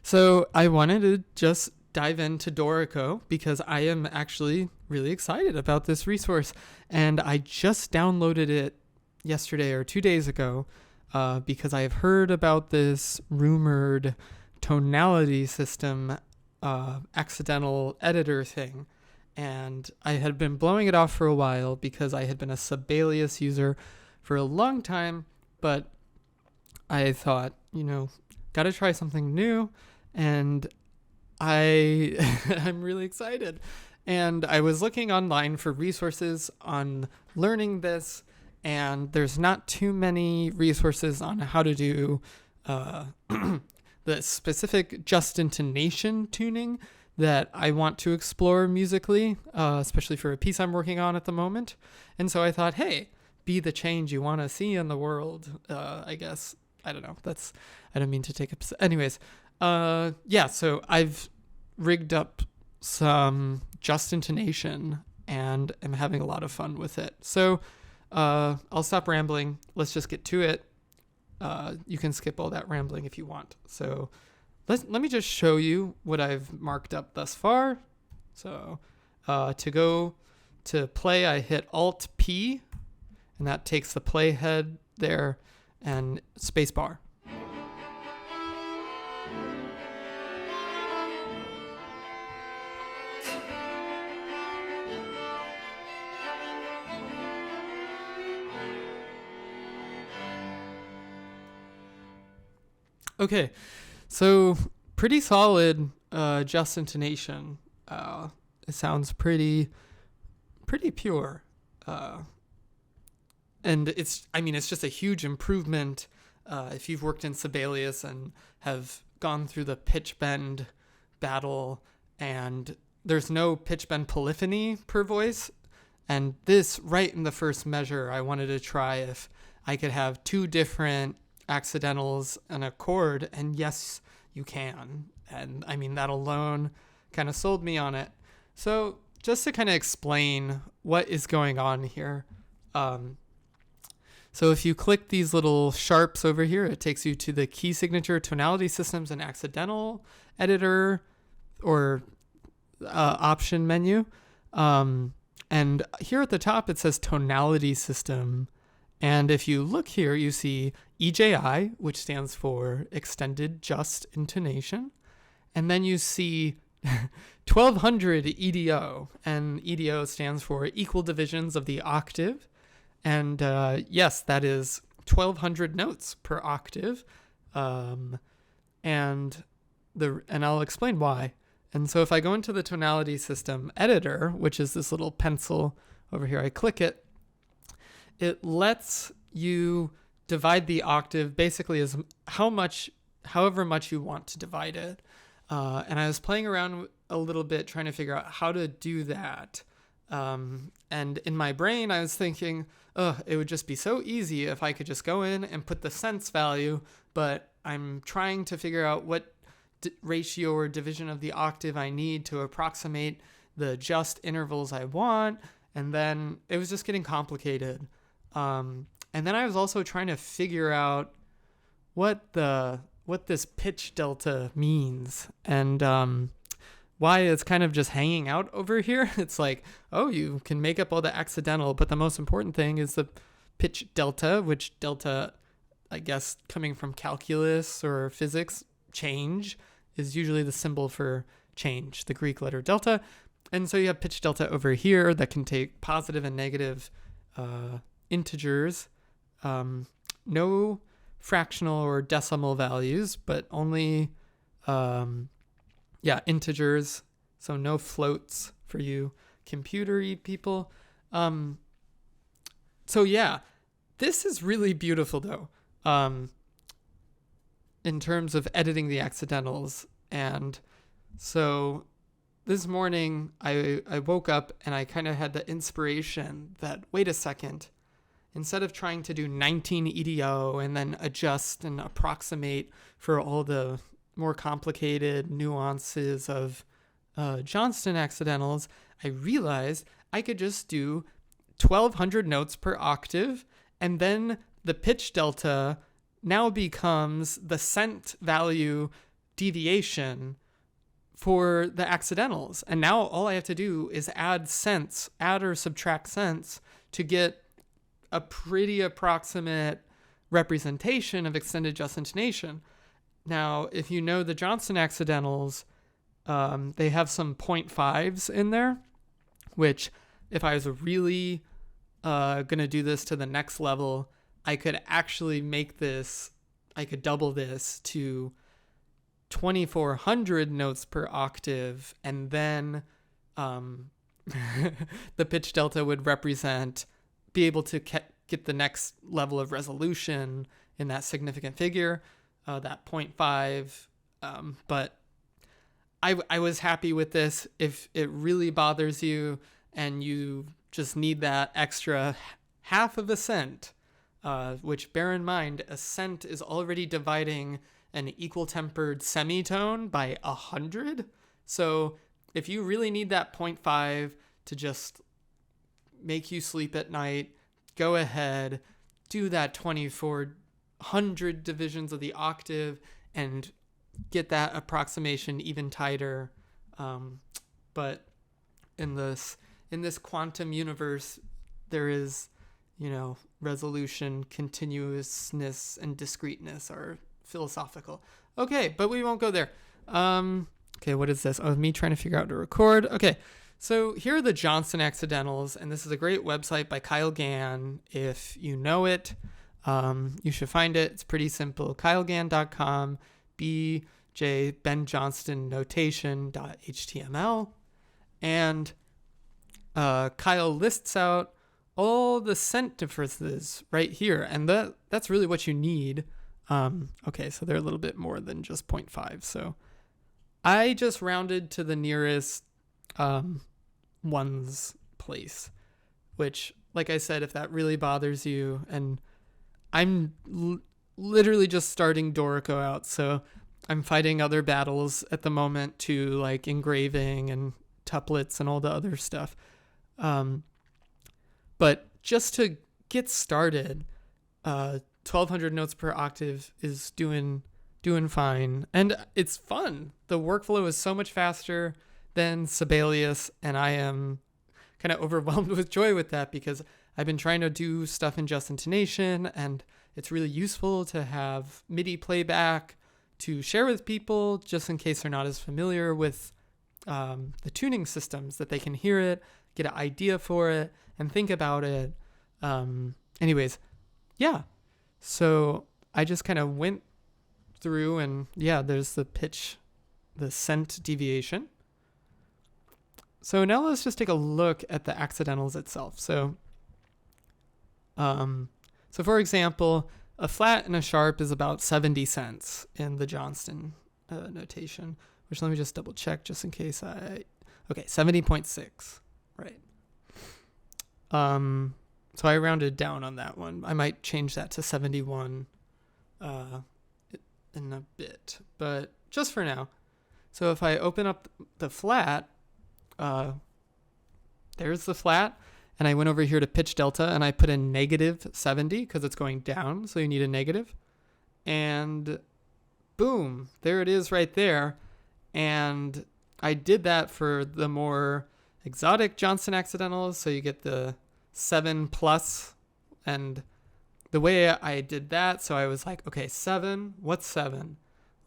So I wanted to just dive into Dorico because I am actually really excited about this resource. And I just downloaded it yesterday or 2 days ago because I have heard about this rumored tonality system accidental editor thing. And I had been blowing it off for a while because I had been a Sibelius user for a long time, but I thought, gotta try something new, and I'm really excited. And I was looking online for resources on learning this, and there's not too many resources on how to do the specific Just Intonation tuning that I want to explore musically, especially for a piece I'm working on at the moment. And so I thought, hey, be the change you want to see in the world, I guess. I don't know. I don't mean to take up. Anyways, so I've rigged up some Just Intonation and am having a lot of fun with it. So I'll stop rambling. Let's just get to it. You can skip all that rambling if you want. So let me just show you what I've marked up thus far. So to go to play, I hit Alt P, and that takes the play head there, and spacebar. Okay, so pretty solid Just Intonation. It sounds pretty pure. And it's just a huge improvement if you've worked in Sibelius and have gone through the pitch bend battle, and there's no pitch bend polyphony per voice. And this, right in the first measure, I wanted to try if I could have two different accidentals and a chord, and yes, you can. And that alone kind of sold me on it. So just to kind of explain what is going on here. So if you click these little sharps over here, it takes you to the key signature, tonality systems, and accidental editor or option menu. And here at the top, it says tonality system. And if you look here, you see EJI, which stands for extended just intonation. And then you see 1200 EDO, and EDO stands for equal divisions of the octave. And yes, that is 1200 notes per octave. And I'll explain why. And so if I go into the tonality system editor, which is this little pencil over here, I click it. It lets you divide the octave basically as however much you want to divide it. And I was playing around a little bit trying to figure out how to do that. And in my brain, I was thinking, it would just be so easy if I could just go in and put the sense value, but I'm trying to figure out what ratio or division of the octave I need to approximate the just intervals I want. And then it was just getting complicated. And then I was also trying to figure out what this pitch delta means, and why it's kind of just hanging out over here. It's like, you can make up all the accidental, but the most important thing is the pitch delta, which delta, I guess, coming from calculus or physics, change is usually the symbol for change, the Greek letter delta. And so you have pitch delta over here that can take positive and negative integers, no fractional or decimal values, but only integers, so no floats for you computer-y people. This is really beautiful though, in terms of editing the accidentals. And so this morning I woke up and I kind of had the inspiration that, wait a second, instead of trying to do 19 EDO and then adjust and approximate for all the more complicated nuances of Johnston accidentals, I realized I could just do 1200 notes per octave, and then the pitch delta now becomes the cent value deviation for the accidentals. And now all I have to do is add or subtract cents to get a pretty approximate representation of extended just intonation. Now, if you know the Johnston accidentals, they have some 0.5s in there, which if I was really going to do this to the next level, I could actually I could double this to 2,400 notes per octave, and then the pitch delta would be able to get the next level of resolution in that significant figure, that 0.5. But I was happy with this. If it really bothers you and you just need that extra half of a cent, which bear in mind, a cent is already dividing an equal tempered semitone by 100. So if you really need that 0.5 to just make you sleep at night, go ahead, do that 2,400 divisions of the octave and get that approximation even tighter. But in this quantum universe, there is, resolution, continuousness, and discreteness are philosophical. Okay, but we won't go there. Okay, what is this? Oh, me trying to figure out how to record. Okay, so here are the Johnston accidentals, and this is a great website by Kyle Gann. If you know it, you should find it. It's pretty simple. KyleGann.com, benjohnstonnotation.html, and Kyle lists out all the cent differences right here, and that's really what you need. Okay, so they're a little bit more than just 0.5. So I just rounded to the nearest ones place, which, like I said, if that really bothers you, and I'm literally just starting Dorico out, so I'm fighting other battles at the moment to like engraving and tuplets and all the other stuff. But just to get started, 1,200 notes per octave is doing fine, and it's fun. The workflow is so much faster than Sibelius, and I am kind of overwhelmed with joy with that because I've been trying to do stuff in Just Intonation, and it's really useful to have MIDI playback to share with people just in case they're not as familiar with the tuning systems, that they can hear it, get an idea for it, and think about it. Anyways, yeah. So I just kind of went through, and yeah, there's the pitch, the cent deviation. So now let's just take a look at the accidentals itself. So for example, a flat and a sharp is about 70 cents in the Johnston notation, which let me just double check just in case okay, 70.6, right. So I rounded down on that one. I might change that to 71 in a bit, but just for now. So if I open up the flat, there's the flat, and I went over here to pitch delta and I put in negative 70 because it's going down, so you need a negative, and boom, there it is right there. And I did that for the more exotic Johnston accidentals, so you get the 7 plus, and the way I did that, so I was like, okay, 7, what's 7?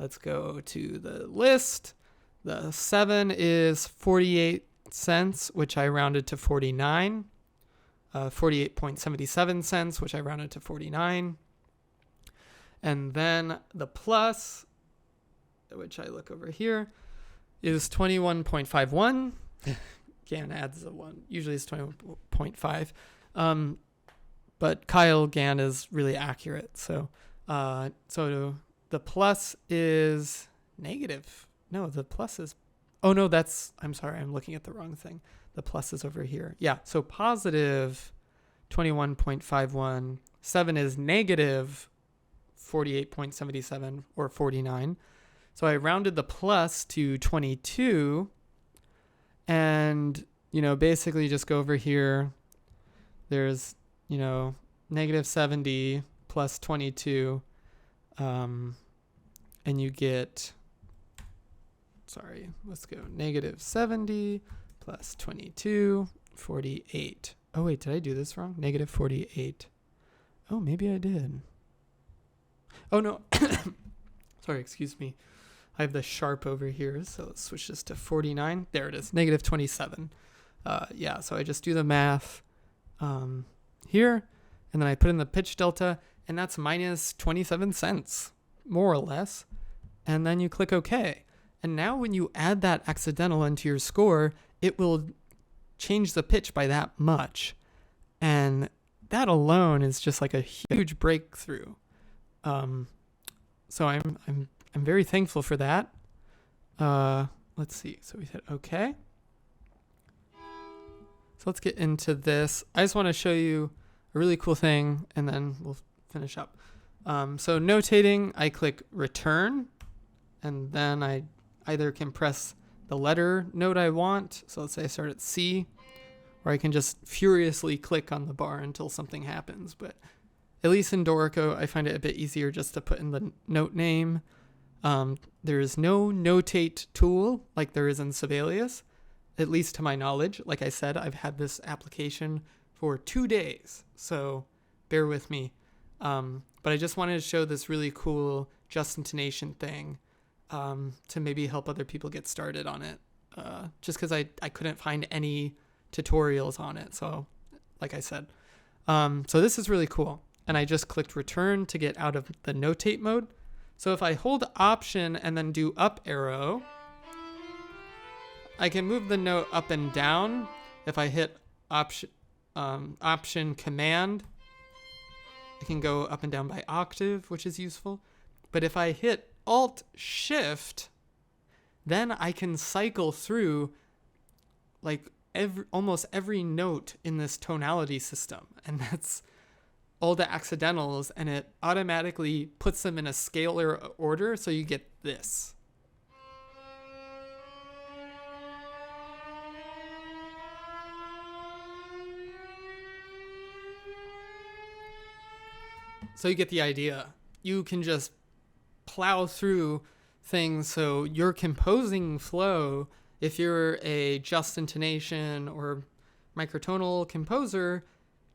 Let's go to the list. The 7 is 48 cents, which I rounded to 49. 48.77 cents, which I rounded to 49. And then the plus, which I look over here, is 21.51. Gann adds a 1. Usually it's 20.5. But Kyle Gann is really accurate. So the plus is negative. No, the plus is... Oh, no, I'm sorry. I'm looking at the wrong thing. The plus is over here. Yeah, so positive 21.51. 7 is negative 48.77 or 49. So I rounded the plus to 22. And, basically just go over here. There's, negative 70 plus 22. And you get sorry, let's go negative 70 plus 22, 48. Oh wait, did I do this wrong? Negative 48. Oh, maybe I did. Oh no, sorry, excuse me. I have the sharp over here, so let's switch this to 49. There it is, negative 27. Yeah, so I just do the math here, and then I put in the pitch delta, and that's minus 27 cents, more or less. And then you click OK. And now when you add that accidental into your score, it will change the pitch by that much. And that alone is just like a huge breakthrough. So I'm very thankful for that. Let's see. So we hit OK. So let's get into this. I just want to show you a really cool thing, and then we'll finish up. So notating, I click return, and then I either can press the letter note I want. So let's say I start at C, or I can just furiously click on the bar until something happens. But at least in Dorico, I find it a bit easier just to put in the note name. There is no Notate tool like there is in Sibelius, at least to my knowledge. Like I said, I've had this application for 2 days, so bear with me. But I just wanted to show this really cool Just Intonation thing to maybe help other people get started on it, just because I couldn't find any tutorials on it. So like I said, so this is really cool. And I just clicked return to get out of the notate mode. So if I hold option and then do up arrow, I can move the note up and down. If I hit option command, I can go up and down by octave, which is useful. But if I hit alt shift, then I can cycle through like almost every note in this tonality system. And that's all the accidentals, and it automatically puts them in a scalar order, so you get this. So you get the idea. You can just plow through things, so your composing flow, if you're a Just Intonation or microtonal composer,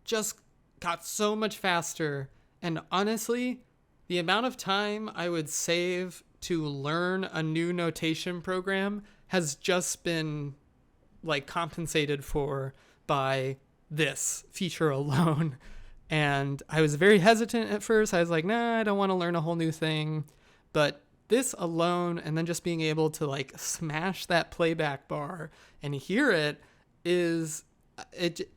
just got so much faster. And honestly, the amount of time I would save to learn a new notation program has just been like compensated for by this feature alone. And I was very hesitant at first. I was like, nah, I don't want to learn a whole new thing. But this alone, and then just being able to like smash that playback bar and hear it is it.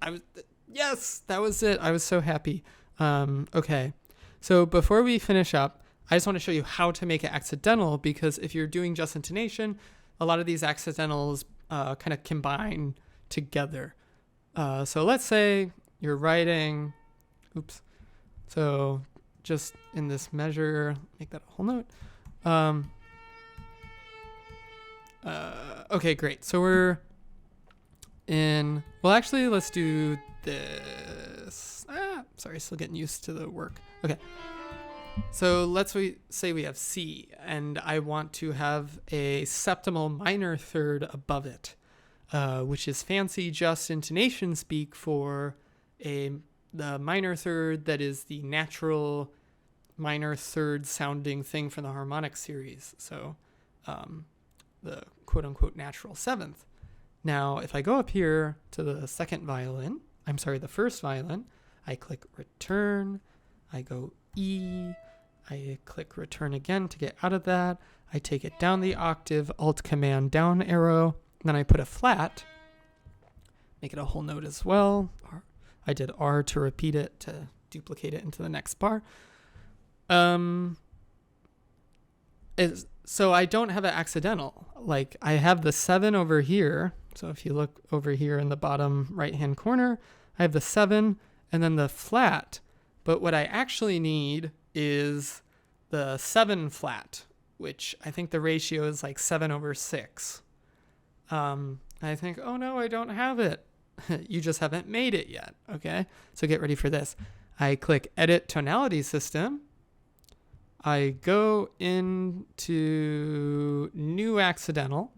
Yes, that was it. I was so happy. Okay. So before we finish up, I just want to show you how to make it accidental, because if you're doing Just Intonation, a lot of these accidentals kind of combine together. So let's say you're writing, so just in this measure, make that a whole note. Okay, great. So we're in, well, actually, let's do this. Sorry, still getting used to the work. Okay. So let's say we have C, and I want to have a septimal minor third above it, which is fancy Just Intonation speak for the minor third that is the natural minor third sounding thing from the harmonic series. So the quote unquote natural seventh. Now, if I go up here to the the first violin, I click return, I go E, I click return again to get out of that. I take it down the octave, alt command down arrow, then I put a flat, make it a whole note as well. I did R to repeat it, to duplicate it into the next bar. So I don't have an accidental. Like I have the 7 over here. So if you look over here in the bottom right-hand corner, I have the 7 and then the flat. But what I actually need is the 7 flat, which I think the ratio is like 7/6. I think, oh no, I don't have it. You just haven't made it yet. Okay, so get ready for this. I click Edit Tonality System. I go into new accidental.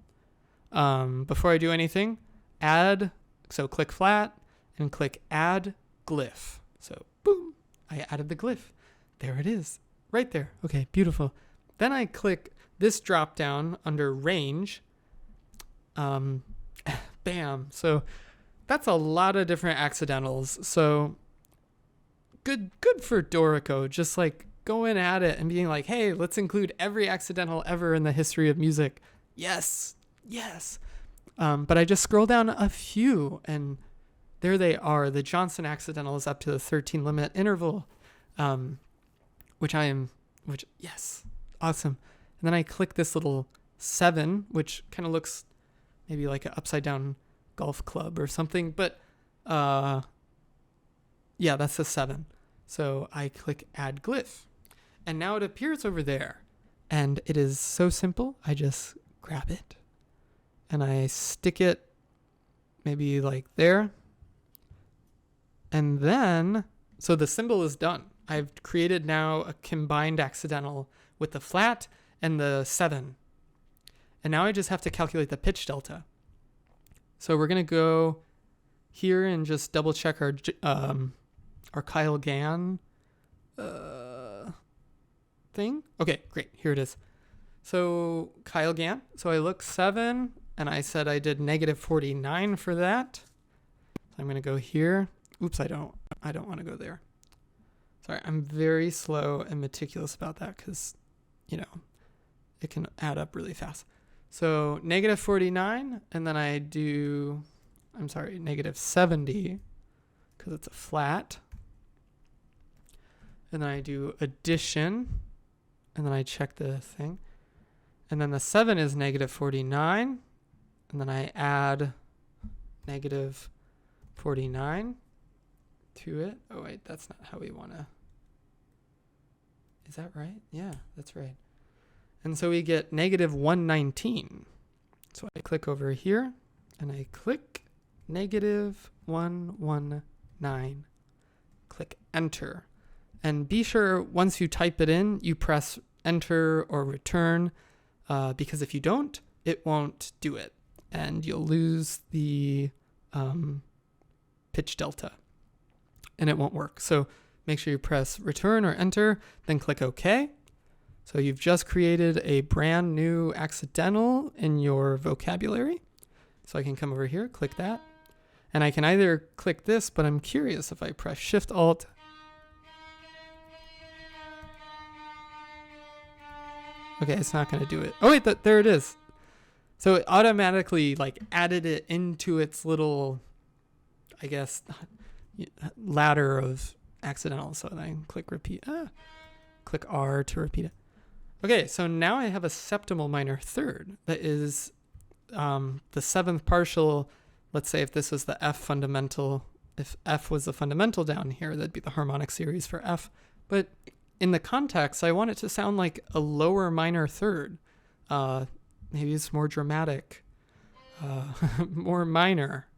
Before I do anything, so click flat and click add glyph. So boom, I added the glyph. There it is, right there. Okay, beautiful. Then I click this drop down under range. Bam. So that's a lot of different accidentals. So good for Dorico, just like going at it and being like, hey, let's include every accidental ever in the history of music. Yes. But I just scroll down a few and there they are. The Johnston accidental is up to the 13 limit interval, yes, awesome. And then I click this little 7, which kind of looks maybe like an upside down golf club or something, but yeah, that's the 7. So I click add glyph and now it appears over there and it is so simple. I just grab it and I stick it maybe like there. And then, so the symbol is done. I've created now a combined accidental with the flat and the 7. And now I just have to calculate the pitch delta. So we're going to go here and just double check our Kyle Gann thing. Okay, great. Here it is. So Kyle Gann. So I look 7 and I said I did -49 for that. So I'm going to go here. Oops, I don't want to go there. Sorry, I'm very slow and meticulous about that because, it can add up really fast. So -49, and then I do, -70 because it's a flat. And then I do addition, and then I check the thing. And then the 7 is -49, and then I add -49 to it. Oh wait, that's not how we want to. Is that right? Yeah, that's right. And so we get -119. So I click over here and I click -119. Click enter. And be sure once you type it in, you press enter or return, because if you don't, it won't do it and you'll lose the pitch delta and it won't work. So make sure you press return or enter, then click OK. So you've just created a brand new accidental in your vocabulary. So I can come over here, click that, and I can either click this, but I'm curious if I press Shift Alt. Okay, it's not going to do it. Oh wait, there it is. So it automatically added it into its little, I guess, ladder of accidentals. So then I click repeat. Click R to repeat it. Okay, so now I have a septimal minor third that is the 7th partial. Let's say if this was the F fundamental, if F was the fundamental down here, that'd be the harmonic series for F. But in the context, I want it to sound like a lower minor third. Maybe it's more dramatic, more minor.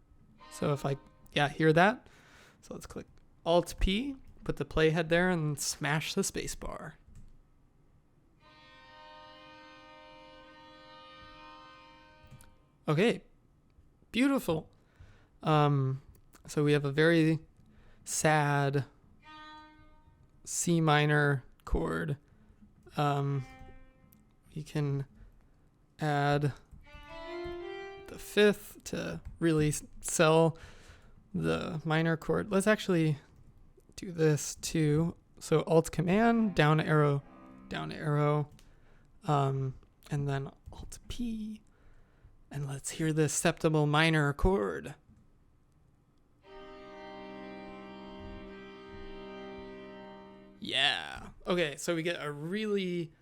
So if I, hear that. So let's click Alt P, put the playhead there and smash the space bar. Okay, beautiful. So we have a very sad C minor chord. We can add the 5th to really sell the minor chord. Let's actually do this too. So Alt Command, down arrow, and then Alt P. And let's hear this septimal minor chord. Yeah. Okay, so we get a really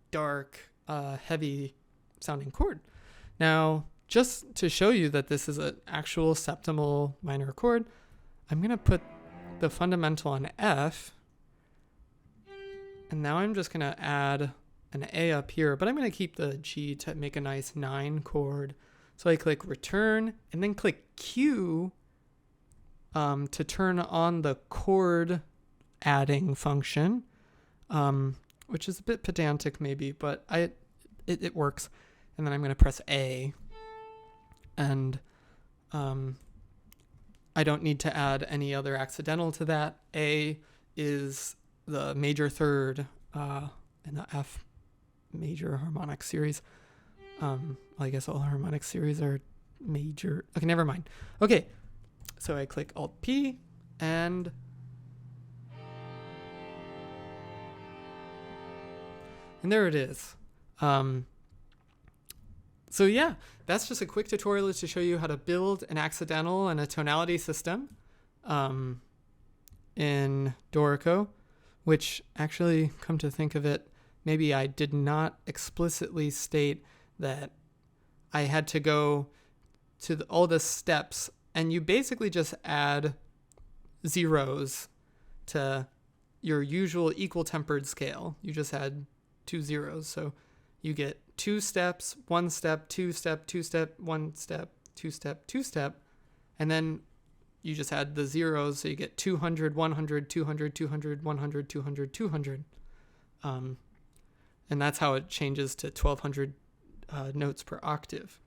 dark, heavy sounding chord. Now, just to show you that this is an actual septimal minor chord, I'm going to put the fundamental on F. And now I'm just going to add an A up here, but I'm going to keep the G to make a nice 9 chord. So I click return and then click Q to turn on the chord adding function, which is a bit pedantic maybe, but it works. And then I'm going to press A, and I don't need to add any other accidental to that. A is the major third in the F major harmonic series. I guess all harmonic series are major. Okay, never mind. Okay, so I click Alt P, and there it is. So yeah, that's just a quick tutorial to show you how to build an accidental and a tonality system in Dorico, which actually, come to think of it, maybe I did not explicitly state that I had to go to all the steps, and you basically just add zeros to your usual equal tempered scale. You just add 2 zeros. So you get 2 steps, 1 step, 2 step, 2 step, 1 step, 2 step, 2 step, and then you just add the zeros, so you get 200, 100, 200, 200, 100, 200, 200. And that's how it changes to 1200 notes per octave.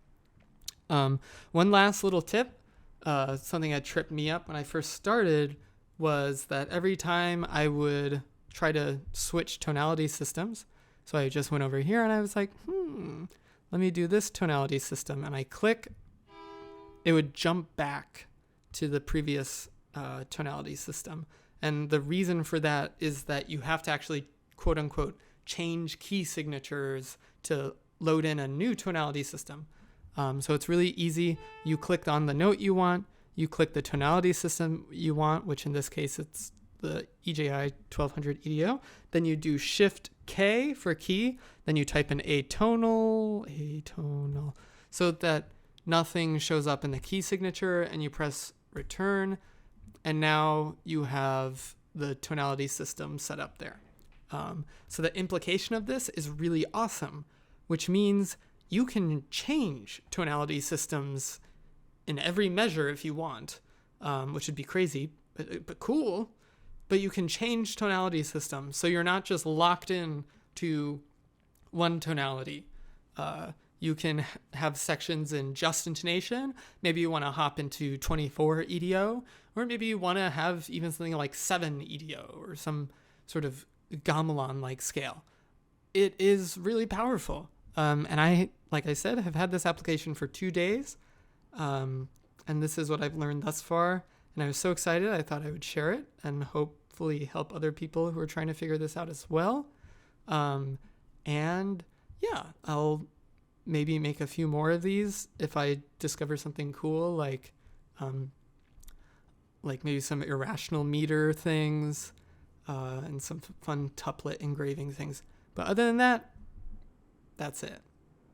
One last little tip, something that tripped me up when I first started, was that every time I would try to switch tonality systems, so I just went over here and I was like, let me do this tonality system, and I click, it would jump back to the previous tonality system. And the reason for that is that you have to actually, quote unquote, change key signatures to load in a new tonality system. So it's really easy. You click on the note you want, you click the tonality system you want, which in this case it's the EJI 1200 EDO. Then you do Shift K for key. Then you type in atonal, so that nothing shows up in the key signature, and you press return. And now you have the tonality system set up there. So the implication of this is really awesome, which means you can change tonality systems in every measure if you want, which would be crazy, but cool. But you can change tonality systems, so you're not just locked in to one tonality. You can have sections in Just Intonation. Maybe you want to hop into 24 EDO, or maybe you want to have even something like 7 EDO or some sort of gamelan-like scale. It is really powerful. And I, like I said, have had this application for 2 days. And this is what I've learned thus far. And I was so excited, I thought I would share it and hopefully help other people who are trying to figure this out as well. And yeah, I'll maybe make a few more of these if I discover something cool, like maybe some irrational meter things, and some fun tuplet engraving things. But other than that, that's it.